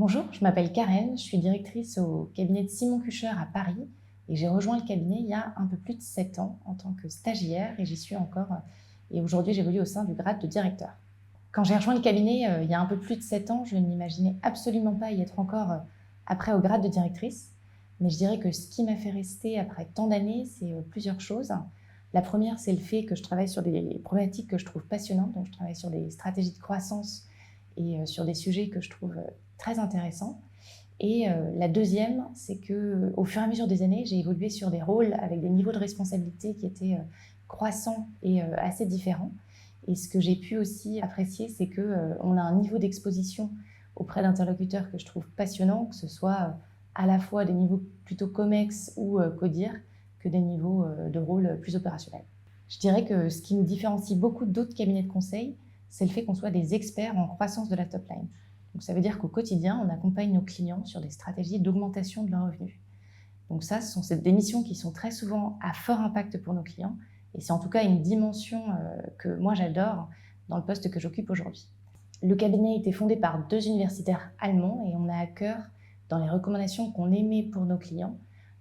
Bonjour, je m'appelle Karen, je suis directrice au cabinet de Simon Kucher à Paris et j'ai rejoint le cabinet il y a un peu plus de 7 ans en tant que stagiaire et j'y suis encore et aujourd'hui j'évolue au sein du grade de directeur. Quand j'ai rejoint le cabinet il y a un peu plus de 7 ans, je ne m'imaginais absolument pas y être encore après au grade de directrice, mais je dirais que ce qui m'a fait rester après tant d'années, c'est plusieurs choses. La première, c'est le fait que je travaille sur des problématiques que je trouve passionnantes, donc je travaille sur des stratégies de croissance et sur des sujets que je trouve très intéressants. Et la deuxième, c'est qu'au fur et à mesure des années, j'ai évolué sur des rôles avec des niveaux de responsabilité qui étaient croissants et assez différents. Et ce que j'ai pu aussi apprécier, c'est qu'on a un niveau d'exposition auprès d'interlocuteurs que je trouve passionnant, que ce soit à la fois des niveaux plutôt COMEX ou CODIR, que des niveaux de rôle plus opérationnels. Je dirais que ce qui nous différencie beaucoup d'autres cabinets de conseil, c'est le fait qu'on soit des experts en croissance de la top line. Donc ça veut dire qu'au quotidien, on accompagne nos clients sur des stratégies d'augmentation de leurs revenus. Donc ça, ce sont des missions qui sont très souvent à fort impact pour nos clients. Et c'est en tout cas une dimension que moi j'adore dans le poste que j'occupe aujourd'hui. Le cabinet a été fondé par 2 universitaires allemands et on a à cœur, dans les recommandations qu'on émet pour nos clients,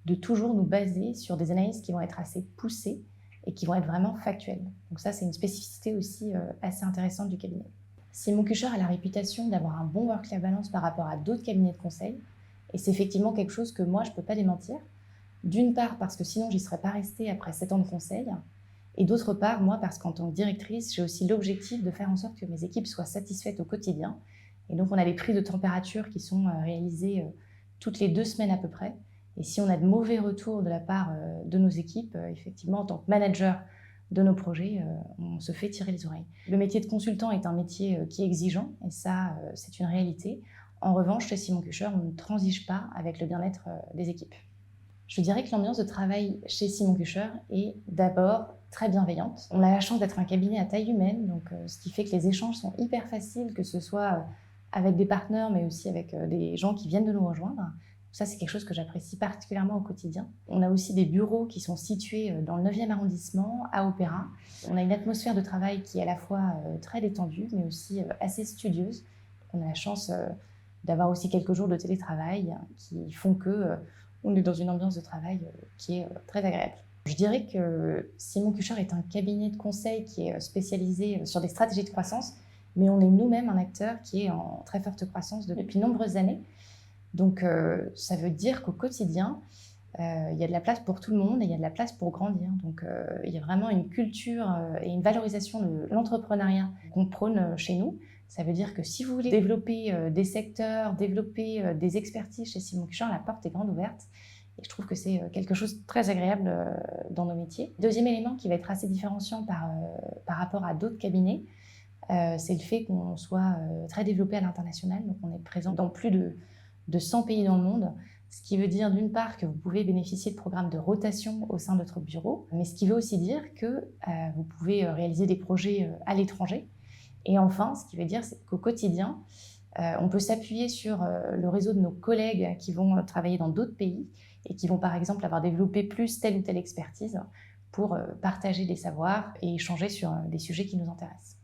de toujours nous baser sur des analyses qui vont être assez poussées et qui vont être vraiment factuelles. Donc ça, c'est une spécificité aussi assez intéressante du cabinet. Simon Kucher a la réputation d'avoir un bon work-life balance par rapport à d'autres cabinets de conseil. Et c'est effectivement quelque chose que moi, je ne peux pas démentir. D'une part, parce que sinon, j'y serais pas restée après 7 ans de conseil. Et d'autre part, moi, parce qu'en tant que directrice, j'ai aussi l'objectif de faire en sorte que mes équipes soient satisfaites au quotidien. Et donc, on a des prises de température qui sont réalisées toutes les 2 semaines à peu près. Et si on a de mauvais retours de la part de nos équipes, effectivement, en tant que manager de nos projets, on se fait tirer les oreilles. Le métier de consultant est un métier qui est exigeant, et ça, c'est une réalité. En revanche, chez Simon Kucher, on ne transige pas avec le bien-être des équipes. Je dirais que l'ambiance de travail chez Simon Kucher est d'abord très bienveillante. On a la chance d'être un cabinet à taille humaine, donc ce qui fait que les échanges sont hyper faciles, que ce soit avec des partenaires, mais aussi avec des gens qui viennent de nous rejoindre. Ça, c'est quelque chose que j'apprécie particulièrement au quotidien. On a aussi des bureaux qui sont situés dans le 9e arrondissement, à Opéra. On a une atmosphère de travail qui est à la fois très détendue, mais aussi assez studieuse. On a la chance d'avoir aussi quelques jours de télétravail qui font qu'on est dans une ambiance de travail qui est très agréable. Je dirais que Simon Kucher est un cabinet de conseil qui est spécialisé sur des stratégies de croissance, mais on est nous-mêmes un acteur qui est en très forte croissance depuis de nombreuses années. Donc ça veut dire qu'au quotidien, il y a de la place pour tout le monde et il y a de la place pour grandir. Donc il y a vraiment une culture et une valorisation de l'entrepreneuriat qu'on prône chez nous. Ça veut dire que si vous voulez développer des secteurs, développer des expertises chez Simon Kucher, la porte est grande ouverte. Et je trouve que c'est quelque chose de très agréable dans nos métiers. Deuxième élément qui va être assez différenciant par rapport à d'autres cabinets, c'est le fait qu'on soit très développé à l'international. Donc on est présent dans plus de 100 pays dans le monde, ce qui veut dire d'une part que vous pouvez bénéficier de programmes de rotation au sein de notre bureau, mais ce qui veut aussi dire que vous pouvez réaliser des projets à l'étranger. Et enfin, ce qui veut dire qu'au quotidien, on peut s'appuyer sur le réseau de nos collègues qui vont travailler dans d'autres pays et qui vont par exemple avoir développé plus telle ou telle expertise pour partager des savoirs et échanger sur des sujets qui nous intéressent.